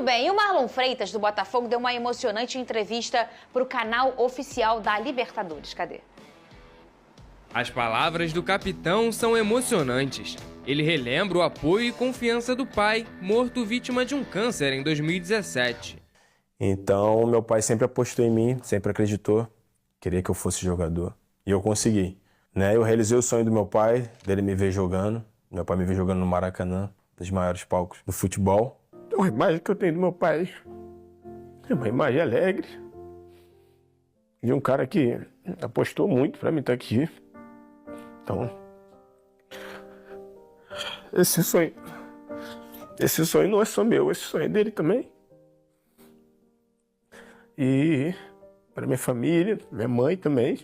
Bem, e o Marlon Freitas, do Botafogo, deu uma emocionante entrevista para o canal oficial da Libertadores. Cadê? As palavras do capitão são emocionantes. Ele relembra o apoio e confiança do pai, morto vítima de um câncer em 2017. Então, meu pai sempre apostou em mim, sempre acreditou, queria que eu fosse jogador. E eu consegui. Eu realizei o sonho do meu pai, dele me ver jogando. Meu pai me ver jogando no Maracanã, dos maiores palcos do futebol. Então, a imagem que eu tenho do meu pai é uma imagem alegre. De um cara que apostou muito para mim estar aqui. Então, esse sonho não é só meu, esse sonho é dele também. E para minha família, minha mãe também.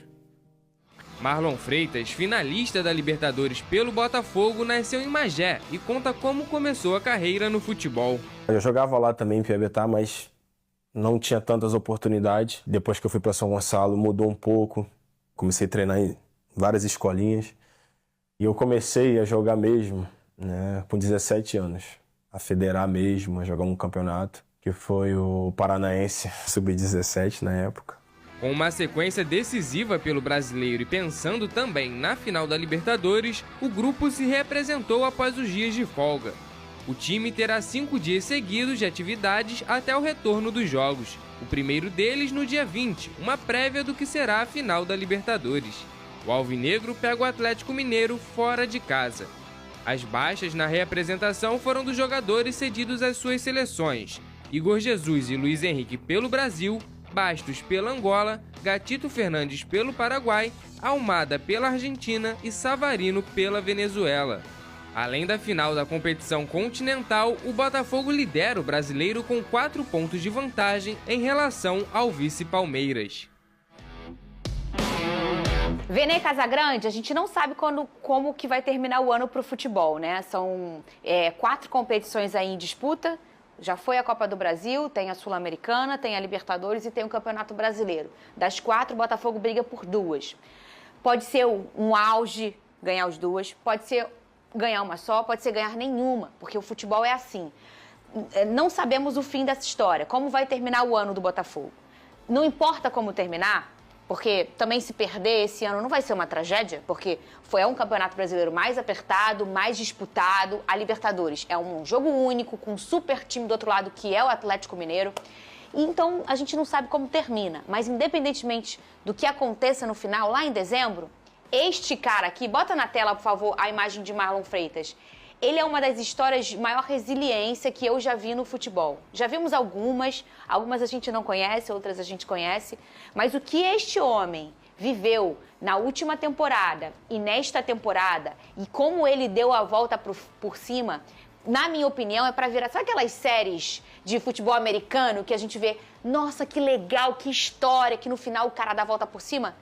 Marlon Freitas, finalista da Libertadores pelo Botafogo, nasceu em Magé e conta como começou a carreira no futebol. Eu jogava lá também em Piabetá, mas não tinha tantas oportunidades. Depois que eu fui para São Gonçalo, mudou um pouco. Comecei a treinar em várias escolinhas. E eu comecei a jogar mesmo, com 17 anos. A federar mesmo, a jogar um campeonato, que foi o Paranaense Sub-17 na época. Com uma sequência decisiva pelo brasileiro e pensando também na final da Libertadores, o grupo se reapresentou após os dias de folga. O time terá 5 dias seguidos de atividades até o retorno dos jogos. O primeiro deles no dia 20, uma prévia do que será a final da Libertadores. O alvinegro pega o Atlético Mineiro fora de casa. As baixas na reapresentação foram dos jogadores cedidos às suas seleções: Igor Jesus e Luiz Henrique pelo Brasil, Bastos pela Angola, Gatito Fernandes pelo Paraguai, Almada pela Argentina e Savarino pela Venezuela. Além da final da competição continental, o Botafogo lidera o brasileiro com 4 pontos de vantagem em relação ao vice-Palmeiras. Vene Casagrande, a gente não sabe como que vai terminar o ano para o futebol, né? São 4 competições aí em disputa. Já foi a Copa do Brasil, tem a Sul-Americana, tem a Libertadores e tem o Campeonato Brasileiro. Das 4, o Botafogo briga por 2. Pode ser um auge, ganhar as 2. Pode ser ganhar uma só, pode ser ganhar nenhuma, porque o futebol é assim. Não sabemos o fim dessa história, como vai terminar o ano do Botafogo. Não importa como terminar, porque também se perder esse ano não vai ser uma tragédia, porque foi um campeonato brasileiro mais apertado, mais disputado. A Libertadores é um jogo único, com um super time do outro lado, que é o Atlético Mineiro. E então, a gente não sabe como termina. Mas, independentemente do que aconteça no final, lá em dezembro, este cara aqui, bota na tela, por favor, a imagem de Marlon Freitas. Ele é uma das histórias de maior resiliência que eu já vi no futebol. Já vimos algumas a gente não conhece, outras a gente conhece. Mas o que este homem viveu na última temporada e nesta temporada, e como ele deu a volta por cima, na minha opinião, é para virar... Sabe aquelas séries de futebol americano que a gente vê, nossa, que legal, que história, que no final o cara dá a volta por cima?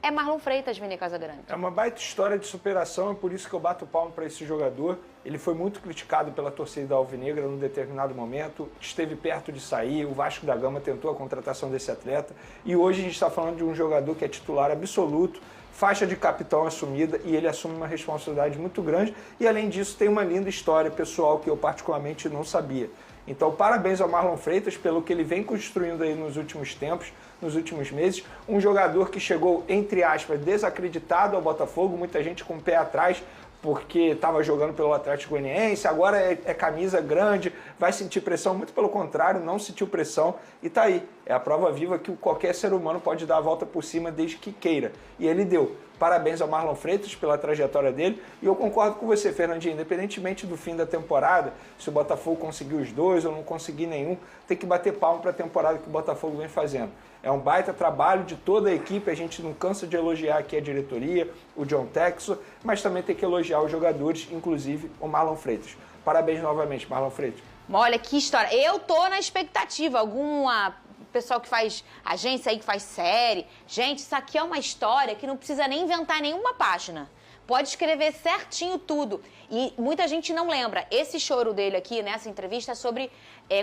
É Marlon Freitas, Vene Casagrande. É uma baita história de superação, é por isso que eu bato o palmo para esse jogador. Ele foi muito criticado pela torcida alvinegra num determinado momento, esteve perto de sair, o Vasco da Gama tentou a contratação desse atleta e hoje a gente está falando de um jogador que é titular absoluto, faixa de capitão assumida e ele assume uma responsabilidade muito grande e além disso tem uma linda história pessoal que eu particularmente não sabia. Então, parabéns ao Marlon Freitas pelo que ele vem construindo aí nos últimos tempos, nos últimos meses. Um jogador que chegou, entre aspas, desacreditado ao Botafogo, muita gente com o pé atrás, porque estava jogando pelo Atlético Goianiense, agora é camisa grande, vai sentir pressão, muito pelo contrário, não sentiu pressão e tá aí. É a prova viva que qualquer ser humano pode dar a volta por cima desde que queira. E ele deu. Parabéns ao Marlon Freitas pela trajetória dele e eu concordo com você, Fernandinho, independentemente do fim da temporada, se o Botafogo conseguir os 2 ou não conseguir nenhum, tem que bater palmo para a temporada que o Botafogo vem fazendo. É um baita trabalho de toda a equipe, a gente não cansa de elogiar aqui a diretoria, o John Texor, mas também tem que elogiar os jogadores, inclusive o Marlon Freitas. Parabéns novamente, Marlon Freitas. Olha que história. Eu tô na expectativa. Alguma pessoal que faz agência aí, que faz série. Gente, isso aqui é uma história que não precisa nem inventar nenhuma página. Pode escrever certinho tudo. E muita gente não lembra. Esse choro dele aqui, nessa entrevista, é sobre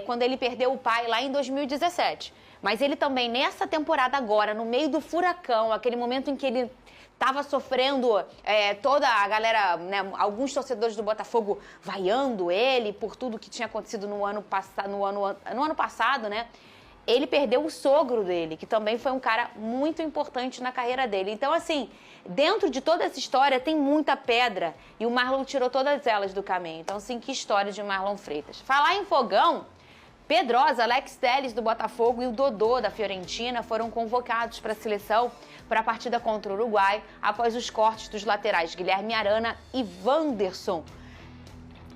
quando ele perdeu o pai lá em 2017. Mas ele também, nessa temporada agora, no meio do furacão, aquele momento em que ele tava sofrendo toda a galera, né, alguns torcedores do Botafogo vaiando ele por tudo que tinha acontecido no ano passado, né? Ele perdeu o sogro dele, que também foi um cara muito importante na carreira dele. Então, assim, dentro de toda essa história tem muita pedra e o Marlon tirou todas elas do caminho. Então, assim, que história de Marlon Freitas. Falar em fogão, Pedrosa, Alex Telles do Botafogo e o Dodô da Fiorentina foram convocados para a seleção para a partida contra o Uruguai após os cortes dos laterais Guilherme Arana e Wanderson.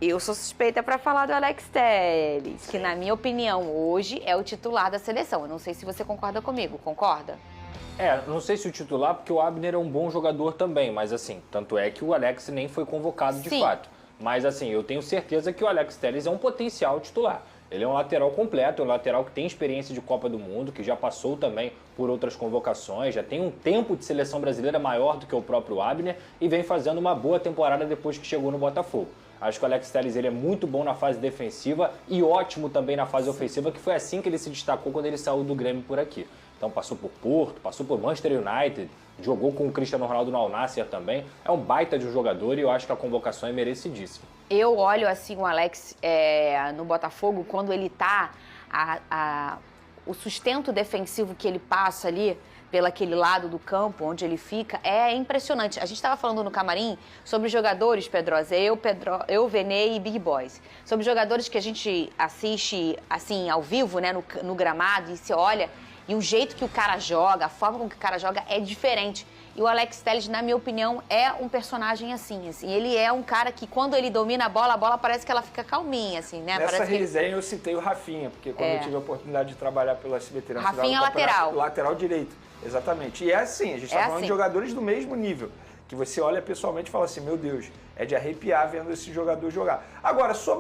Eu sou suspeita para falar do Alex Telles, que na minha opinião hoje é o titular da seleção. Eu não sei se você concorda comigo, concorda? Não sei se o titular, porque o Abner é um bom jogador também, mas assim, tanto é que o Alex nem foi convocado de fato. Mas assim, eu tenho certeza que o Alex Telles é um potencial titular. Ele é um lateral completo, é um lateral que tem experiência de Copa do Mundo, que já passou também por outras convocações, já tem um tempo de seleção brasileira maior do que o próprio Abner e vem fazendo uma boa temporada depois que chegou no Botafogo. Acho que o Alex Telles ele é muito bom na fase defensiva e ótimo também na fase ofensiva, que foi assim que ele se destacou quando ele saiu do Grêmio por aqui. Então passou por Porto, passou por Manchester United, jogou com o Cristiano Ronaldo no Al Nassr também. É um baita de um jogador e eu acho que a convocação é merecidíssima. Eu olho assim o Alex no Botafogo, quando ele tá, o sustento defensivo que ele passa ali, pelo aquele lado do campo onde ele fica, é impressionante. A gente estava falando no camarim sobre jogadores, Pedrosa, eu, Venê e Big Boys, sobre jogadores que a gente assiste assim ao vivo, né, no gramado, e se olha, e o jeito que o cara joga, a forma como que o cara joga é diferente. E o Alex Telles, na minha opinião, é um personagem assim. Ele é um cara que, quando ele domina a bola parece que ela fica calminha, assim, né? Nessa parece resenha eu citei o Rafinha, porque quando eu tive a oportunidade de trabalhar pelo SBT... Rafinha é lateral. Lateral direito, exatamente. E é assim, a gente está falando de jogadores do mesmo nível, que você olha pessoalmente e fala assim, meu Deus, é de arrepiar vendo esse jogador jogar. Agora, sobre